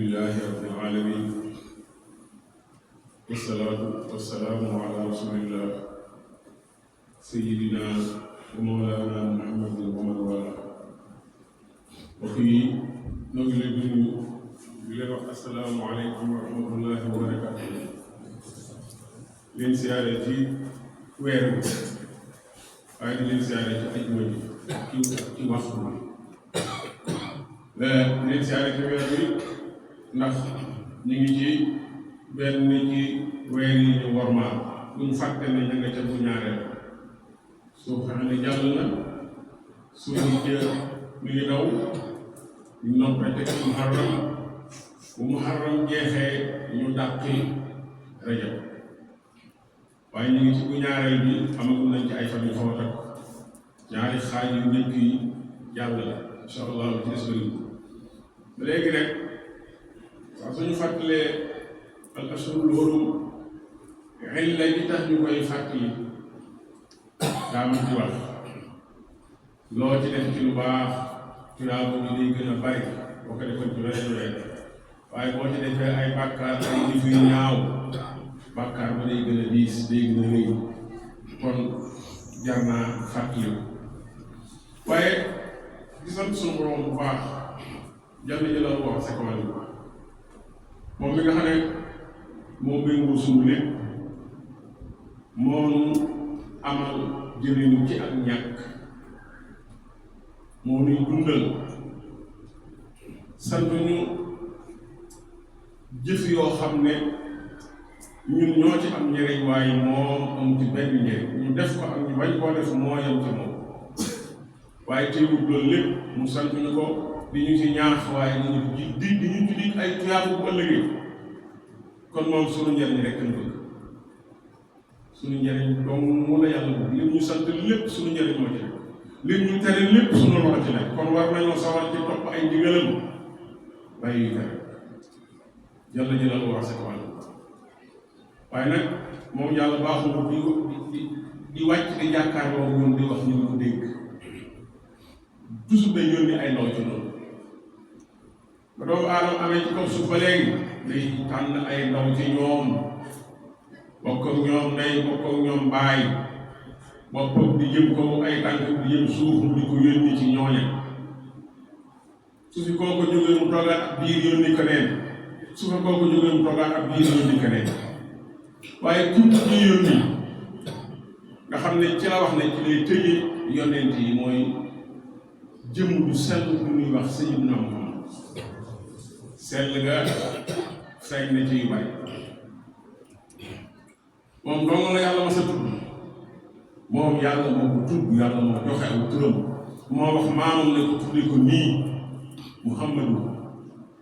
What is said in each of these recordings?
alhamdulillahi rabbil alamin wassalaatu wassalaamu ala rasulillah sayyidina wa mawlana muhammadin wa man wala. mbokk yi ñoo ngi leen di nuyu di leen wax assalaamu aleykum wa rahmatullahi wa barakatuh. leen siyaare ci weer bi waaye di leen siyaare ci ajuma ji ci waxtu bi leen siyaare ci weer bi ndax ñu ngi ci benn ci weer yi ñu wormaal buñ fàtte ne ña nga ca bu ñaareel soo xam ne jàll na suñu jë mi ngi daw ñu noppete ci muharram bu muharram jeexee ñu dàqi rajab waaye ñu ngi ci bu ñaareel bi amagul nañ ci ay fan yu xaw a takk ñaari xaaj yu njëkk yi jàll la incha allah ci des bëri ba léegi rek saa suñu fàttalee al ashhurul hurum illa ji tax ñu koy fàttali daa mën di wax loo ci def ci lu baax tuyaaba bi day gën a bari boo ko defoon ci beneen weer waaye boo ci defee ay bàkkaar ay jëf yu ñaaw bàkkaar ba day gën a diis day gën a rëy kon jar naa fàttali waaye gisal suñu borom bu baax jàll jëlal wax sa kamal bi moom mi nga xam ne moo méngoo suñu lépp moo amal jëriñu ci ak ñàkk moo nuy dundal sant ñu jëf yoo xam ne ñun ñoo ci am njëriñ waaye moom am ci benn njëriñ ñu def ko ak ñu bañ koo def moo yem ci moom waaye teewul loolu lépp mu sant ñu ko di ñu ci ñaax waaye di ñu ci dig ay tuyaabu bu ëllëgee kon moom suñu njëriñ rek lañ bëgg suñu njëriñ donc mu la yàlla bëgg lim ñu sant lépp suñu njëriñ moo ci nekk lim ñu tere lépp suñu loxo ci nekk kon war nañoo sawar ci topp ay ndigalam bàyyi yu tere yàlla jëlal wax sa kawal waaye nag moom yàlla baaxul di wàcc di jàkkaarloo ñun di wax ñu ko dégg toujours day yónni ay ndaw ci noonu ba doomu aadama amee ci kaw suuf ba léegi day tànn ay ndaw ci ñoom bokk ak ñoom ndey bokk ak ñoom baay boppam di jëm kaw ay tànk di jëm suuf mu di ko yónni ci ñooña su fi kooku jógee mu toogaat ab biir yónni keneen su fa kooku jógee mu toogaat ab biir yónni keneen waaye tuuti ci yónni nga xam ne ci la wax ne ci lay tëje yonent yi mooy jëm du sell bu ñuy wax Sayyidina Muhammad sell nga feeñ na ci yu bari moom dong la yàlla ma sa tudd moom yàlla moo ko tudd yàlla moo joxe aw turam moo wax maamam ne ko tudde ko nii Muhammadu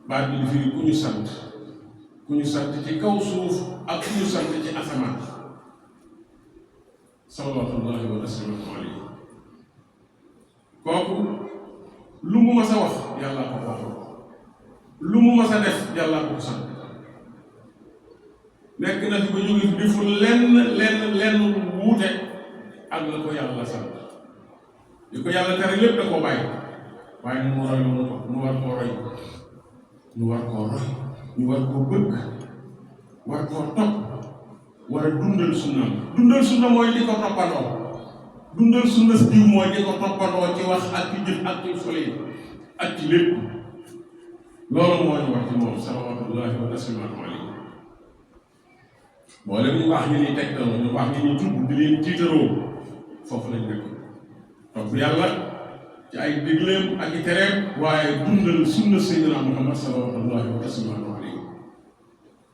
baat bi di firi ku ñu sant ci kaw suuf ak ku ñu sant ci asamaan salawatullahi wa salaamu alayhi kooku lu mu mas a wax yàlla ko wax lu mu mas a def yàlla ko sant nekk na fi ba jóge fi deful lenn wuute ak la ko yàlla sant li ko yàlla tere lépp da koo bàyyi waaye nu mu roy lu mu ko nu war koo roy ñu war koo bëgg war koo topp war a dundal sunna mooy di ko toppandoo dundal sunna si diw mooy di ko toppandoo ci wax ak ci jëf ak ci fole ak ci lépp loolu moo ñu wax ci moom salawatullahi wa salaamu alayhi boole ñu baax ñu ni tegtal ñu baax ñu tudd di leen tiitaroo foofu lañ nekk topp yàlla ci ay digleem ak i tereem waaye dundal sunna sayyidina Muhammad salawatullahi wa salaamu alayhi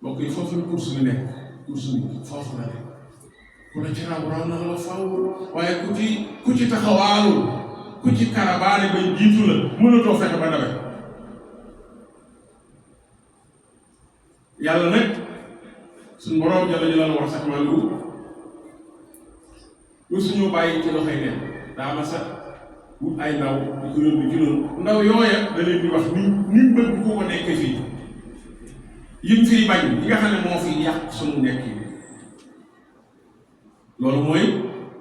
mbokk yi foofu la course bi nekk course bi foofu la nekk ku la ci raw na la faw waaye ku ci taxawaalu ku ci karabaane ba jiitu la mënatoo fexe ba dawe yàlla nag suñu borom jalla jalaluhu wax sax man lu suñu bàyyi ci loxoy neen daa ma sax wut ay ndaw di ko yóbbu ci loolu ndaw yooya da leen di wax ni bëgg ku ko nekk fii yim fiy bañ yi nga xam ne moo fi yàq suñu nekk yi loolu mooy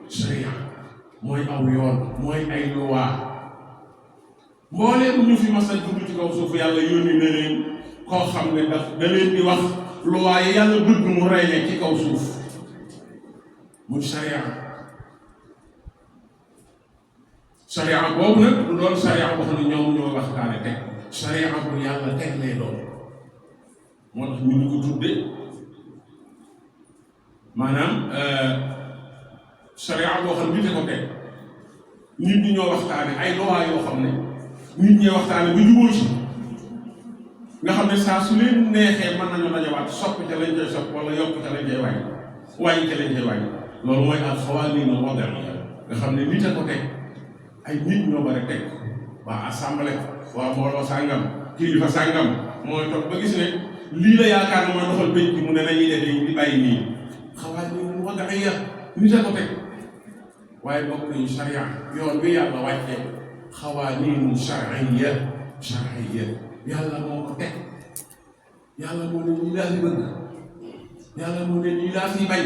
sharia mooy aw yoon mooy ay luwaa mbooleem ñu fi mas a dugg ci kaw suuf yàlla yónni na leen koo xam ne da leen di wax lu waaye yàlla bëgg mu rey leen ci kaw suuf muy sariya boobu nag du doon sariya boo xam ne ñoom ñoo waxtaane teg sariya bu yàlla teg lay doon moo tax ñu ngi ko tudde maanaam sariya boo xam ne nit ko teg nit ñi ñoo waxtaane ay loi yoo xam ne nit ñee waxtaane bu jubóo ci nga xam ne saa su leen neexee mën nañu dajawaat soppi ca lañ koy sopp wala yokk ca lañ koy wàññi ca lañ koy wàññi loolu mooy al xawaaniin moderniya nga xam ne nit a ko teg ay nit ñoo bari teg waa assemblée waa mbooloo sàngam kilifa sàngam mooy toog ba gis ne lii la yaakaar ne mooy doxal bëj bi mu ne nañuy def di bàyyi nii xawaaniin moderniya nit a ko teg waaye bokk nañu sharia yoon bi yàlla wàcce xawaaniin shar'iyya yàlla moo ko teg yàlla moo ne lii laa fi bëgg yàlla moo ne lii laa fi bañ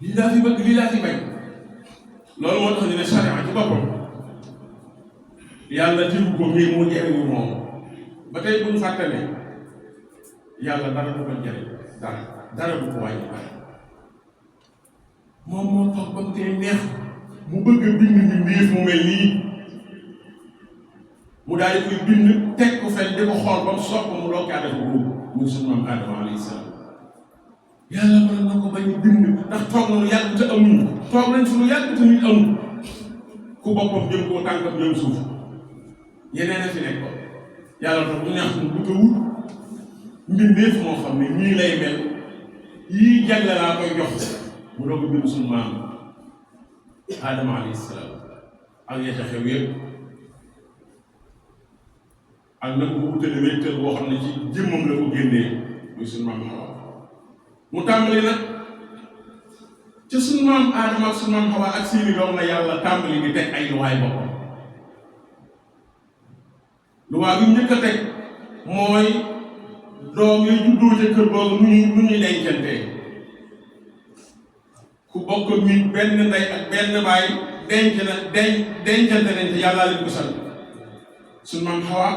lii laa fi bëgg lii laa fi bañ loolu moo tax ñu ne sharia ci boppam yàlla jiwu ko ngir mu jëriñu moom ba tey bu ñu fàtte ne yàlla dara du ko jëriñ dara du ko wàññi moom moo toog ba mu tee neex mu bëgg a bind mbindeef mu mel nii mu daal di koy bind teg ko fen di ko xool ba mu sopp mu doog kaa def boobu muy sunu maam Aadama alayhi salaam yàlla mën na ko bañ a bind ndax toog nañu yàgg te amuñu toog nañ fi lu yàgg te nit amul ku boppam jëm koo tànkam jëm suuf yeneen a fi nekk ko yàlla tax bu neex mu bëgg a wut mbindeef moo xam ne nii lay mel yii jagle laa koy jox mu doog a bind sunu maam Aadama alayhi salaam ak yeta xew yëpp ak nag bu wutale wéttal boo xam ne ci jëmmam la ko génnee muy sunu maam Hawa mu tàmbali nag ca sunu maam Aadama ak sunu maam Hawa ak seeni doom la yàlla tàmbali di teg ay luwaay boppam luwaa bi njëkk a teg mooy doom yi juddoo ca kër boobu nu ñuy dencantee ku bokk nit benn ndey ak benn baay dencante nañ te yàlla leen ko sant sunu maam Hawa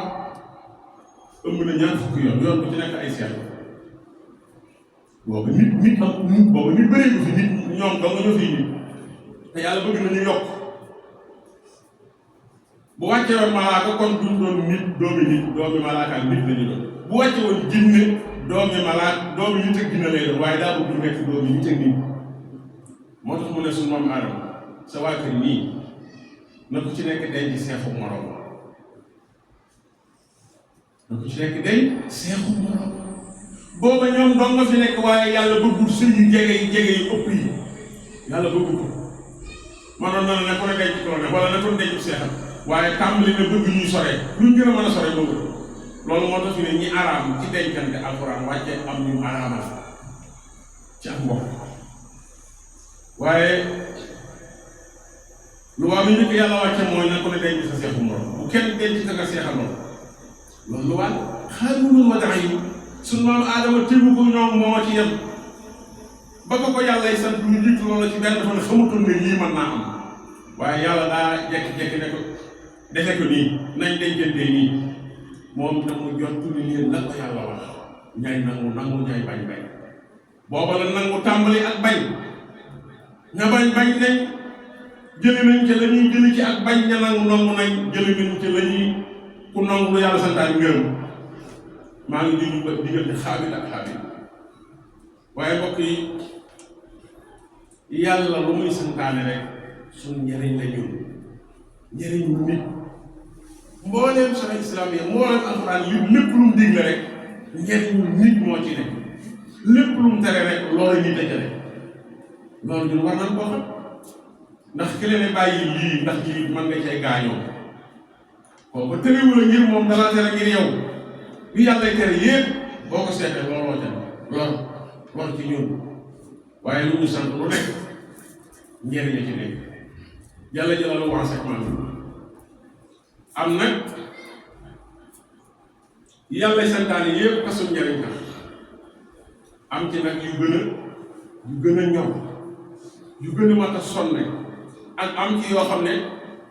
ëmb na ñaar fukki yoon bu ci nekk ay seet boobu nit bëree ko fi nit ñoom dong ñoo fi nit te yàlla bëgg na ñu yokk bu wàcce woon malaaka kon duñ doon nit doomi malaaka ak nit lañu doon bu wàcce woon jinne doomi nit ak jinne lay doon waaye daa bëgg nekk doomi nit ak nit moo tax mu ne suñu maam Aadama sa waa kër nii na ko ci nekk denc seexu morom na ko ci nekk denc seexu morom booba ñoom dong nga fi nekk waaye yàlla bëggul sëy yu jege yi ëpp yi yàlla bëggul ko manoon na ne ko ne denc ko ne wala ne ko denc seexam waaye tàmbali na bëgg ñuy sore luñ gën a mën a sore boobu loolu moo tax fi ne ñi araam ci dencante alxuraan wàcce am ñu araamal ci ak mbokk waaye lu waa bi njëkk yàlla wàcce mooy na ko ne denc sa seexu morom bu kenn denc ka nga seexaloon loolu lu waa xaarunul wadaa yi sunu maam Aadama tébu ko ñoom moo ci yem ba ko yàllay sant lu jiitu loolu ci benn dafa ne xamutoon ne lii mën naa am waaye yàlla daa jekki-jekki ne ko defe ko nii nañ dencantee nii moom na mu jot li leen la ko yàlla wax ñay nangu ñay bañ booba la nangu tàmbali ak bañ ña bañ nañ jëli nañ ca la ñuy jëli ci ak bañ ña nangu nañ jëli nañ ca la ñuy ku nangu lu yàlla santaan ngërëm maa ngi diggu ba diggante Xaabil ak Xaabil waaye mbokk yi yàlla lu muy santaane rek suñ njëriñ la ñun njëriñu nit mbooleem sara islam yi mbooleem alxuraan lépp lu mu digle rek njëriñu nit moo ci nekk lépp lu mu tere rek loolu nit a jële loolu ñun war nañ koo xam ndax ki leen bàyyi lii ndax lii mën nga cay gaañoo kooku tëriwu la ngir moom dana tere ngir yow yu yàlla tere yépp boo ko seetee looloo ca lor ci ñun waaye lu ñu sant lu nekk njëriñ a ci nekk yàlla jëlal enseignement am nag yàlla santaane yépp kasum njëriñ tax am ci nag yu gën a ñor yu gën a mat a sonne ak am ci yoo xam ne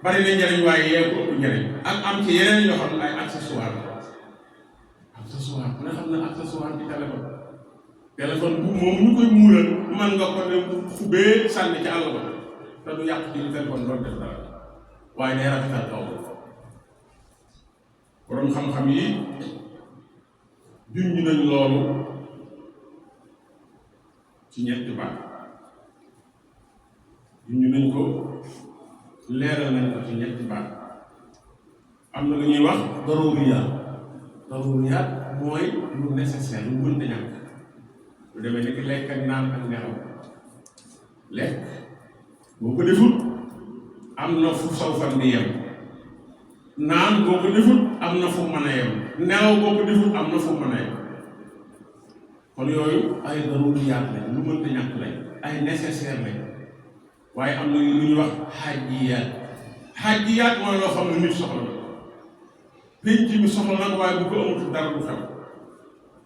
bari na njëriñ waaye yee ko ëpp njëriñ ak am ci yeneen yoo xam ne ay accessoire ku ne xam ne accessoire ci téléphone bu moom ñu koy muural man nga ko ne xubbee sànni ci àll ba te du yàq ci li téléphone doon def dara waaye day rafetal kaw borom xam-xam yi junj nañ loolu ci ñetti baat junj nañ ko leeral nañ ko ci ñetti baat am na lu ñuy wax daruriyaat mooy lu nécessaire lu mënta ñàkk lu demee ni ki lekk ak naan ak nelaw lekk boo ko defut am na fu saw fan di yem naan boo ko defut am na fu mën a yem nelaw boo ko defut am na fu mën a yem kon yooyu ay daruriyaat lañ lu mënta ñàkk lañ ay nécessaire lañ waaye am na lu ñuy wax xaajiyaat mooy loo xam ne nit soxla na penc mi soxla nag waaye bu ko amatul dara du xew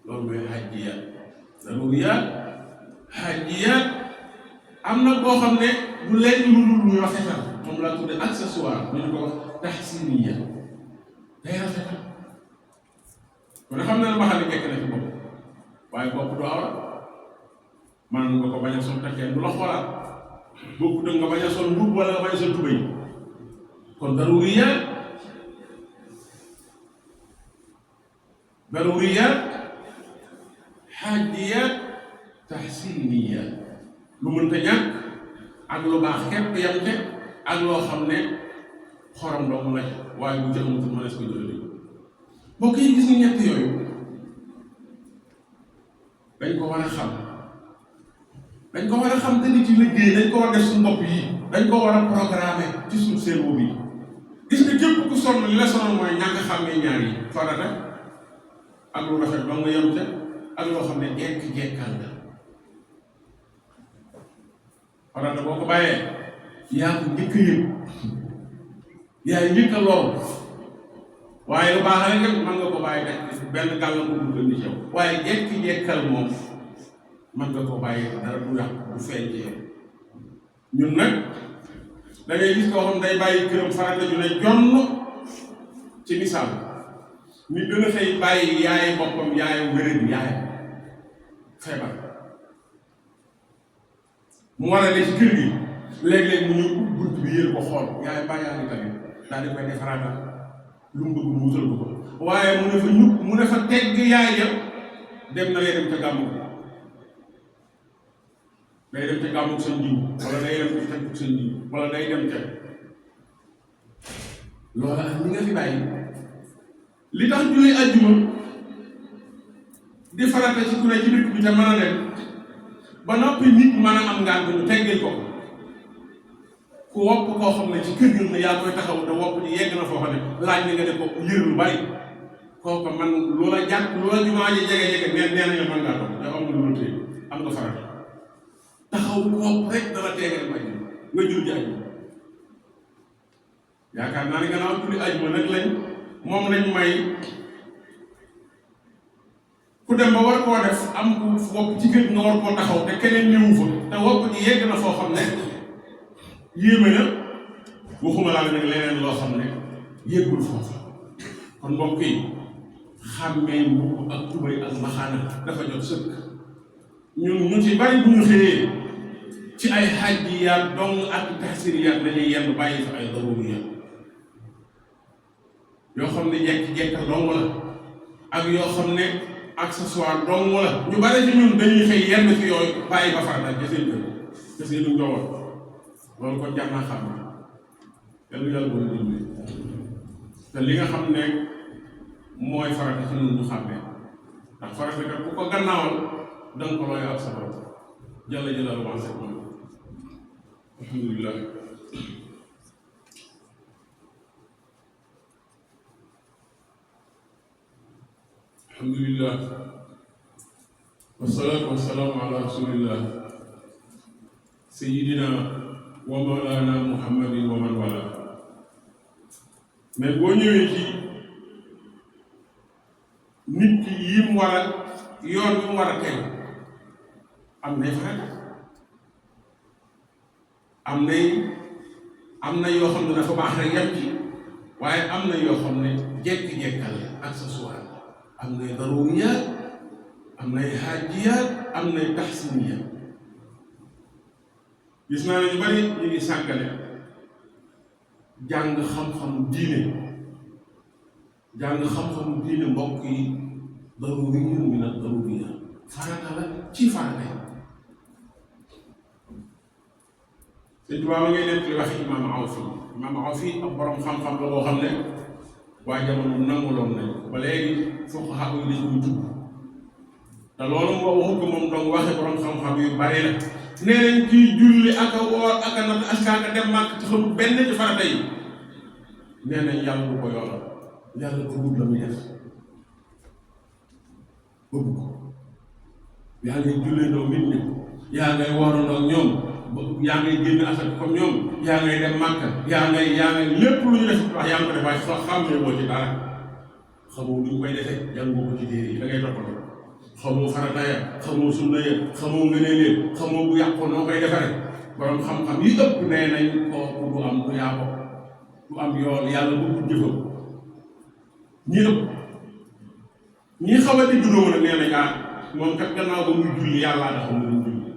loolu mooy xaajiyaat daruriyaat am na boo xam ne du leen lu dul luy rafetal moom laa tudde accessoire ñu ko wax taxsiniya day rafetal kon xam na ne mbaxal ni nekk na ci bopp waaye bopp du awra man nga ko bañ a sol te kenn du la xoolaat bokku da nga bañ a sol mbubb wala nga bañ a sol tubéy kon daruriyaat xaajiyaat taxsiniya lu mënta ñàkk ak lu baax képp yam te ak loo xam ne xorom doomu la waaye bu ci amatul mënees ko jëlee mbokk yi gis nga ñett yooyu dañ ko war a xam te di ci liggéey dañ ko war a def suñu bopp yi dañ ko war a programmer ci suñu cerveau bi gis nga képp ku sonn li la sonal mooy ñàkk xàmmee ñaar yi farata ak lu rafet doo nga yam te ak loo xam ne jekk-jekkal la farata boo ko bàyyee yaa ko njëkk a yëg yaay njëkk a lool waaye lu baax rek mën nga ko bàyyi rek benn gàllankoor bu indi ci yow waaye jekk-jekkal moom mën nga ko bàyyi dara du yàq du feeñ ci yow ñun nag da ngay gis koo xam day bàyyi këram farata ju ne jonn ci misaal ni gën a xëy bàyyi yaay boppam yaay wérén yaay feebar mu war a ne ci kër gi léeg-léeg mu ñëw bunt bi yër ko xool yaay bàyyaa ni tamit daal di koy defaraatal lu mu bëgg mu wutal ko waaye mu ne fa ñukk mu ne fa tegg yaay ja dem na lay dem ca gàmmu day dem ca gàmmu seen jiw wala day dem ca tegu seen jiw wala day dem ca loola ak ñi nga fi bàyyi li tax julli àjjuma di farata ci ku ne ci dëkk bi te mën a dem ba noppi nit mën a am ngànt ñu teggil ko ku wopp koo xam ne ci kër gi ne yaa koy taxaw te wopp ji yegg na foo xam ne laaj na nga def ko yër lu bari kooku man loola jàpp loola jumaa ji jege-jege nee nañu mën ngaa toog yow am nga lu la téye am nga farata taxaw ku wopp rek dana teegal ma nga jur ji àjjuma yaakaar naa ne gannaaw julli àjjuma nag moom lañ may ku dem ba war koo def am ku wopp ci kër nga war koo taxaw te keneen ñëwu fa te wopp ji yegg na foo xam ne yéeme na waxuma laa nag leneen loo xam ne yéegul foofu kon mbokk yi xàmmee mbubb ak tubay ak maxaana dafa jot sëkk ñu ci bari bu ñu xëyee ci ay xajjiyaat dong ak taxsiriyaat lañuy yenn bàyyi fa ay daruriyaat yoo xam ne jekk-jekkal dong la ak yoo xam ne accessoire dong la ñu bari ci ñun dañuy xëy yenn ci yooyu bàyyi ba farata ca seen kër ca seen njaboot loolu kon jar naa xam ne yàlla yàlla boo dimbali te li nga xam ne mooy farata ci ñun ñu xàmmee ndax farata kat ku ko gannaawal da nga ko looy ak sa borom jàlla jëlal wancé moom alhamdulillah alhamdulillah wasalaatu wasalaamu ala rasulillah sayyidina wa mawlana muhammadin wa man wala mais boo ñëwee ci nit ki yi mu war a yoon bi mu war a teg am nay farata am na yoo xam ne dafa baax rek yem ci waaye am na yoo xam ne jekk-jekkal accessoire am nay daruriyaat am nay haajiyaat am nay taxsiniyaat. gis naa ne ñu bari ñu ngi sàggane jàng xam-xamu diine mbokk yi daruriyun min ad-daruriyaat farata la ci farata yi. Sëñ Tuubaa ma ngay nekk li waxi imaam Awfi ak borom xam-xam la boo xam ne waa jamono nanguloon nañ ba léegi fuqahaa yi dañ koy tudd te loolu moo waxu ko moom dong waxe borom xam-xam yu bari la. nee nañ kii julli ak a woor ak a natt askaaka dem màkk te xamul benn ci farata yi nee nañ yàlla du ko yoolal yàlla bëggul la muy def bëgg ko. yaa ngay julleendoo nit ñi yaa ngay woorandoo ak ñoom yaa ngay génn asaka comme ñoom yaa ngay dem màkka yaa ngay lépp lu ñu def wax yaa ngi ko def waaye soo xamee boo ci dara xamoo lu ñu koy defee jàngoo ko ci téere yi da ngay toppatoo xamoo farata ya xamoo sunna ya xamoo ngëneel ya xamoo bu yàqoo noo koy defaree. borom xam-xam yi ëpp nee nañ kooku du am du yaa ko du am yool yàlla bëgg jëfam. ñi ëpp ñi xaw a di juddoo nag nee nañ moom kat gannaaw ba muy julli yàllaa tax mu julli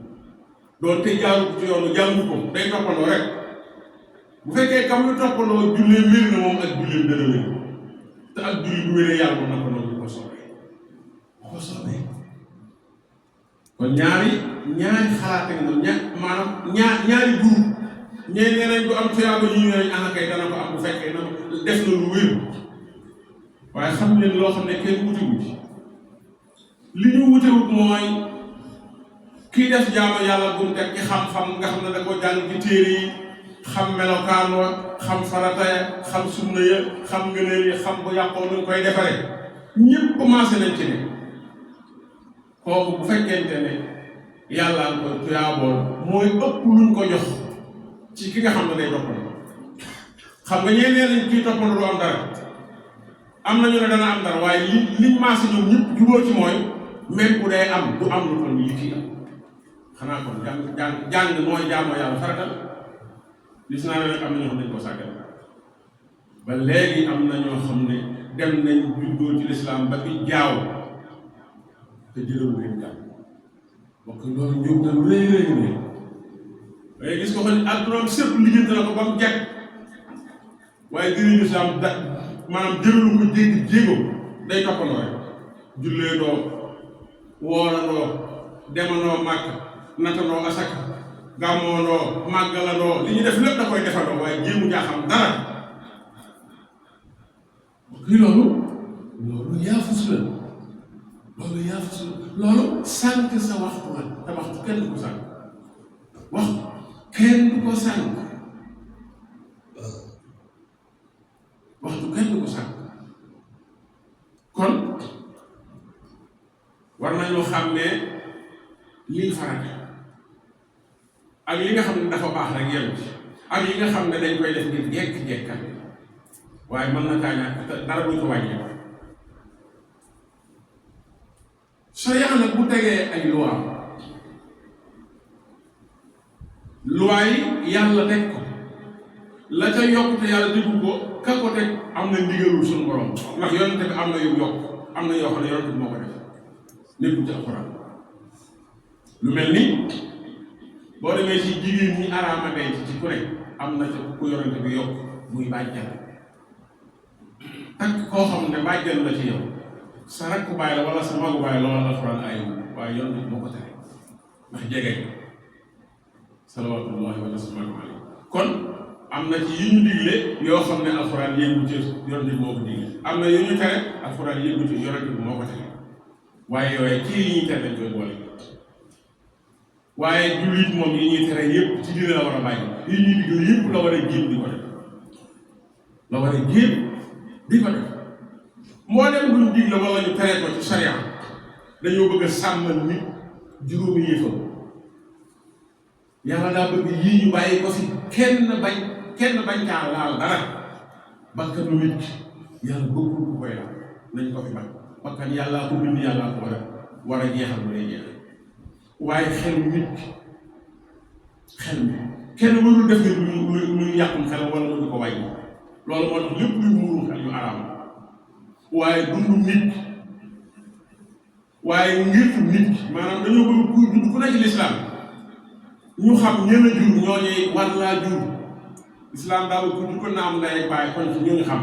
doon te jaaru ci yoonu jàngu ko day toppandoo rek. bu fekkee kam lu toppandoo jullee wér na moom ak julleem dana wér te ak julli bu wéree yàlla moom naka noonu ko soobee kon ñaari xalaat ak ñoom maanaam ñaari groupe ñee nee nañ ko am tuyaaba ñu nee nañ ana kay dana ko am bu fekkee na def na lu wér. waaye xam leen loo xam ne kenn wutewut li ñu wutewut mooy kii def jaamu yàlla bu mu teg ci xam-xam nga xam ne da ko jàng ci téere yi xam melokaan wa xam farata ya xam sunna ya xam ngëneel yi xam bu yàqoo nu koy defaree ñëpp commencé nañ ci ne kooku bu fekkente ne yàlla ko tuyaaboon mooy ëpp luñ ko jox ci ki nga xam ne day toppandoo. xam nga ñee nee nañ kii toppandoo du am dara am nañu ne dana am dara waaye liñ maase ñoom ñëpp jubóo ci mooy même bu dee am du am lu toll li kii am. xanaa kon jàng mooy jaamoo yàlla faratal gis naa ne nag am na ñoo xam ne dañ ko sàggal ba léegi am na ñoo xam ne dem nañ juddoo ci lislaam ba fi jaaw te jëlalu leen jàng bokk loolu ñëw te lu rëy waaye gis ko xam ne àdduna sëpp lijjanti na ko ba mu jekk waaye dinañu lislaam maanaam jëlalu ko jéego day toppandoo rek jullee doo woorandoo demandoo màkk natandoo asaka gàmmoondoo màggalandoo li ñu def lépp da koy defandoo waaye jéemu jaaxam dara kii loolu yaafus la loolu sànq sa waxtu la te waxtu kenn du ko sànq waxtu kenn du ko sànq kon war nañoo xam ne lii farata ak li nga xam ne dafa baax rek yem ci ak li nga xam ne dañ koy def ngir jekk-jekkal waaye mën na kaa ñàkk dara buñ ko wàññee sharia nag bu tegee ay loi yi yàlla teg ko la ca yokk te yàlla déglu ko ka ko teg am na ndigalul suñu borom ndax yonente bi am na yu yokk am na yoo xam ne yonente bi moo ko def nekkul ci alxuraan lu mel ni boo demee ci jigéen ñi araama denc ci ku ne am na ca ku yonente bi yokk muy bàjjan takk koo xam ne bàjjan la ci yow sa rakku baay la wala sa magu baay loolu alxuraan ayu waaye yonente bi moo ko tere ndax jege salawaatullahi wa salaamu alayhi kon am na ci yi ñu digle yoo xam ne alxuraan yëngu ci yonente bi moo ko digle am na yu ñu tere alxuraan yëngu ci yonente bi moo ko tere waaye yooyu ci yi ñuy tere dañ koy boole waaye jullit moom yi ñuy tere yëpp ci diine la war a bàyyi yi ñuy digle yëpp la war a jéem di ko def la war a jéem di ko def moo dem luñ digle wala ñu tere ko ci sharia dañoo bëgg a sàmmal nit juróomi yëfam yàlla daa bëgg yii ñu bàyyi ko fi kenn bañ caa laal dara bakkanu nit yàlla bëggul ku koy laal nañ ko fi bañ bakkan yàllaa ko bind yàllaa ko war a jeexal bu dee jeexal waaye xelu nit xel mi kenn mënul def lu yàqum xel wala mu di ko wàññi loolu moo tax lépp luy muuru xel yu araam waaye dundu nit waaye ngir nit ki maanaam dañoo bëgg kuy judd ku ne ci lislaam ñu xam ñenn a jur ñooñee war laa jur lislaam daa bëgg ku jur ko na am ndey ak baay kon ci ñu xam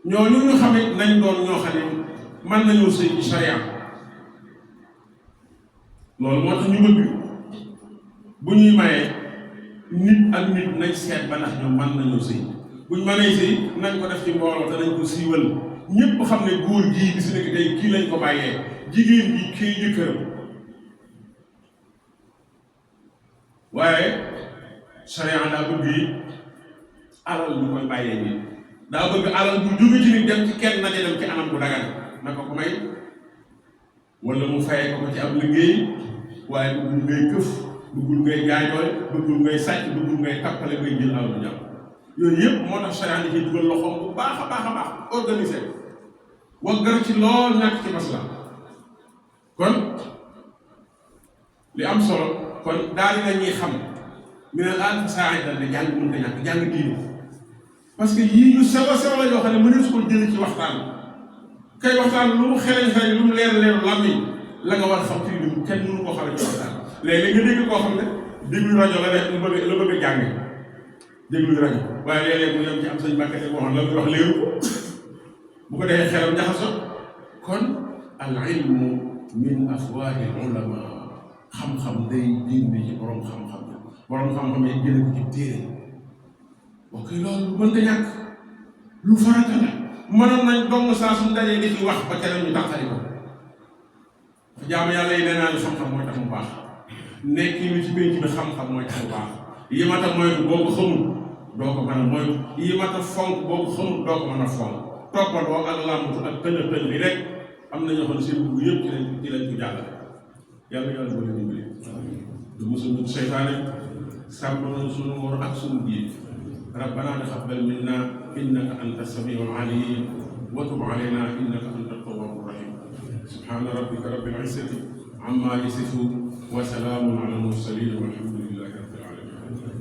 ñooñu ñu xamit nañ doon ñoo xam ne mën nañoo sëy ci sharia loolu moo tax ñu bëgg bu ñuy mayee nit ak nit nañ seet ba ndax ñoom mën nañoo sëy buñ mënee sëy nañ ko def ci mbooloo te nañ ko siiwal ñépp xam ne góor gii bis nekk tey kii lañ ko bàyyee jigéen gi kii jëkkëram waaye sharia daa bëgg yi alal ñu koy bàyyee nit daa bëgg alal bu jóge ci nit dem ci kenn na dem ci anam bu dagan na ko may wala mu fayee ko ci ab liggéey waaye bëggul ngay këf bëggul ngay gaañoole bëggul ngay sàcc bëggul ngay tappale ngay jël alal bu jàpp yooyu yëpp moo tax sharia di ci dugal loxoom bu baax a baax a baax organisé waggar ci lool ñàkk ci masla kon li am solo kon daal di la ñuy xam mi ne laal saa yi dal ne jàng mën ko ñàkk jàng diine parce que yii yu sew a sew la yoo xam ne mënees ko jël ci waxtaan kay waxtaan lu mu xeleñ xeleñ lu mu leer leeru làmmiñ la nga war a xam ci lu kenn mënu koo xamee ci waxtaan léegi nga dégg koo xam ne déglu rajo la def la bëgg a jàng déglu rajo waaye léeg-léeg mu yem ci am sañ bàkkate boo xam la muy wax léeru ko bu ko defee xelam jaxaso kon al ilmu min afwaahil ulama xam-xam day génne ci borom xam-xam yi jële ko ci téere ok loolu mënta ñàkk lu farata la mënoon nañ dong saa suñ dajee di ci wax ba ca ñu tàqali ko jaamu yàlla yi nee naa ne xam-xam mooy tax mu baax nekk lu ci pénc bi xam-xam mooy tax mu baax yi mata moytu boo ko xamul doo ko mën a moytu yi mata fonk boo ko xamul doo ko mën a fonk toppandoo ak làmbatu ak tëll bi rek am na ñoo xam ne seen dugg yëpp ci lañ ko jàllale yàlla yàlla boo leen dimbali du mosul ñu seytaane sàmm sunu ngor ak sunu biir rabbana taqabbal minna innaka anta samiul alim wa tub alayna innaka anta tawwabur rahim subhana rabbika rabbil izzati amma yasifun wa salamun ala al mursalin walhamdulillahi rabbil alamin